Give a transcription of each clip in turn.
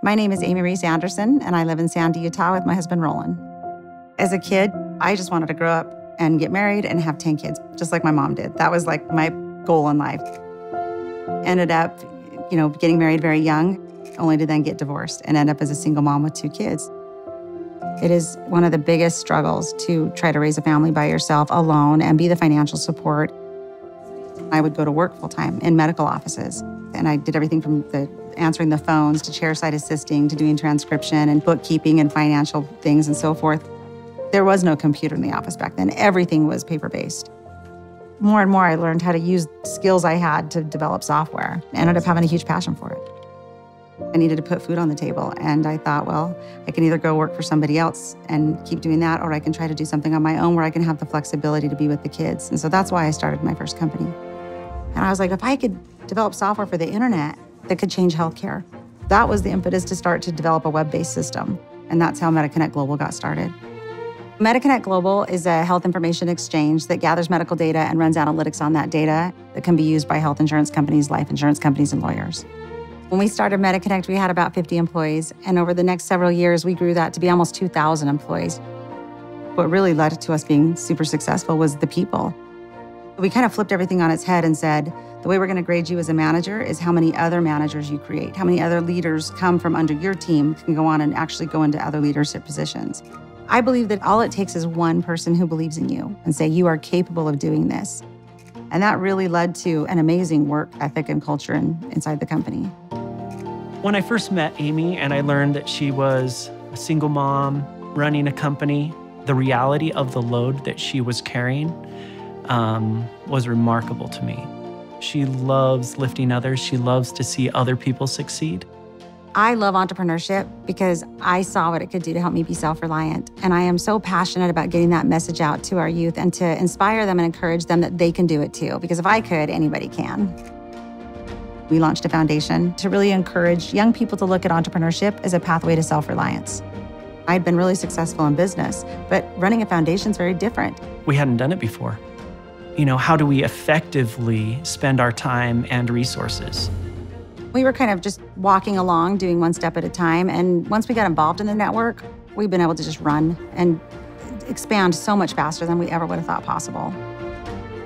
My name is Amy Rees Anderson, and I live in Sandy, Utah with my husband, Roland. As a kid, I just wanted to grow up and get married and have 10 kids, just like my mom did. That was like my goal in life. Ended up, getting married very young, only to then get divorced and end up as a single mom with 2 kids. It is one of the biggest struggles to try to raise a family by yourself alone and be the financial support. I would go to work full-time in medical offices, and I did everything from answering the phones to chairside assisting to doing transcription and bookkeeping and financial things and so forth. There was no computer in the office back then. Everything was paper-based. More and more, I learned how to use skills I had to develop software. I ended up having a huge passion for it. I needed to put food on the table, and I thought, well, I can either go work for somebody else and keep doing that, or I can try to do something on my own where I can have the flexibility to be with the kids. And so that's why I started my first company. And I was like, if I could develop software for the internet that could change healthcare, that was the impetus to start to develop a web-based system. And that's how MediConnect Global got started. MediConnect Global is a health information exchange that gathers medical data and runs analytics on that data that can be used by health insurance companies, life insurance companies, and lawyers. When we started MediConnect, we had about 50 employees, and over the next several years, we grew that to be almost 2,000 employees. What really led to us being super successful was the people. We kind of flipped everything on its head and said, the way we're going to grade you as a manager is how many other managers you create, how many other leaders come from under your team can go on and actually go into other leadership positions. I believe that all it takes is one person who believes in you and say, you are capable of doing this. And that really led to an amazing work ethic and culture inside the company. When I first met Amy and I learned that she was a single mom running a company, the reality of the load that she was carrying was remarkable to me. She loves lifting others. She loves to see other people succeed. I love entrepreneurship because I saw what it could do to help me be self-reliant. And I am so passionate about getting that message out to our youth and to inspire them and encourage them that they can do it too. Because if I could, anybody can. We launched a foundation to really encourage young people to look at entrepreneurship as a pathway to self-reliance. I'd been really successful in business, but running a foundation is very different. We hadn't done it before. How do we effectively spend our time and resources? We were kind of just walking along, doing one step at a time. And once we got involved in the network, we've been able to just run and expand so much faster than we ever would have thought possible.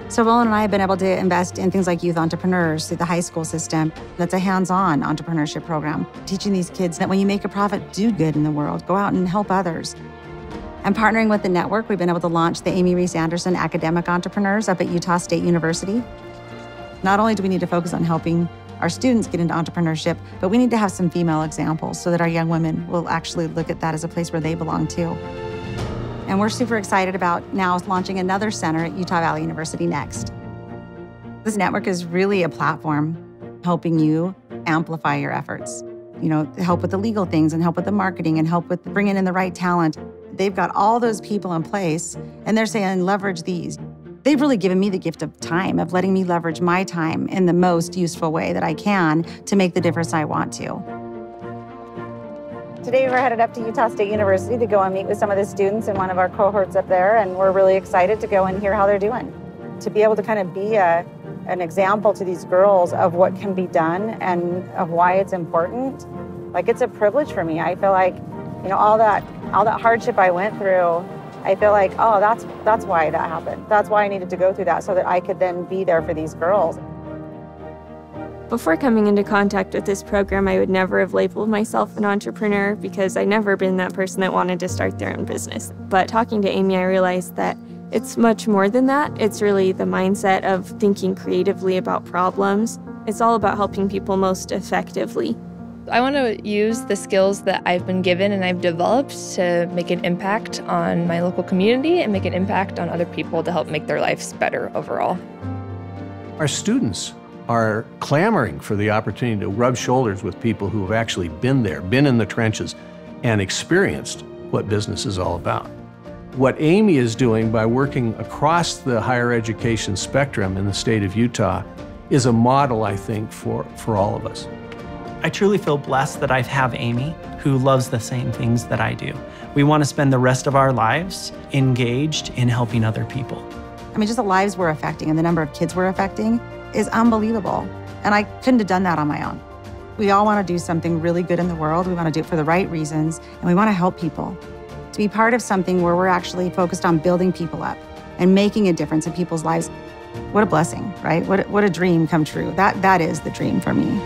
So Roland and I have been able to invest in things like youth entrepreneurs through the high school system. That's a hands-on entrepreneurship program, teaching these kids that when you make a profit, do good in the world, go out and help others. And partnering with the network, we've been able to launch the Amy Rees Anderson Academic Entrepreneurs up at Utah State University. Not only do we need to focus on helping our students get into entrepreneurship, but we need to have some female examples so that our young women will actually look at that as a place where they belong too. And we're super excited about now launching another center at Utah Valley University next. This network is really a platform helping you amplify your efforts. Help with the legal things and help with the marketing and help with bringing in the right talent. They've got all those people in place and they're saying, leverage these. They've really given me the gift of time, of letting me leverage my time in the most useful way that I can to make the difference I want to. Today we're headed up to Utah State University to go and meet with some of the students in one of our cohorts up there, and we're really excited to go and hear how they're doing. To be able to kind of be an example to these girls of what can be done and of why it's important, it's a privilege for me. I feel like, all that hardship I went through, I feel like, oh, that's why that happened. That's why I needed to go through that so that I could then be there for these girls. Before coming into contact with this program, I would never have labeled myself an entrepreneur because I'd never been that person that wanted to start their own business. But talking to Amy, I realized that it's much more than that. It's really the mindset of thinking creatively about problems. It's all about helping people most effectively. I want to use the skills that I've been given and I've developed to make an impact on my local community and make an impact on other people to help make their lives better overall. Our students are clamoring for the opportunity to rub shoulders with people who have actually been there, been in the trenches, and experienced what business is all about. What Amy is doing by working across the higher education spectrum in the state of Utah is a model, I think, for all of us. I truly feel blessed that I have Amy, who loves the same things that I do. We want to spend the rest of our lives engaged in helping other people. Just the lives we're affecting and the number of kids we're affecting is unbelievable. And I couldn't have done that on my own. We all want to do something really good in the world. We want to do it for the right reasons, and we want to help people. To be part of something where we're actually focused on building people up and making a difference in people's lives, what a blessing, right? What a dream come true. That is the dream for me.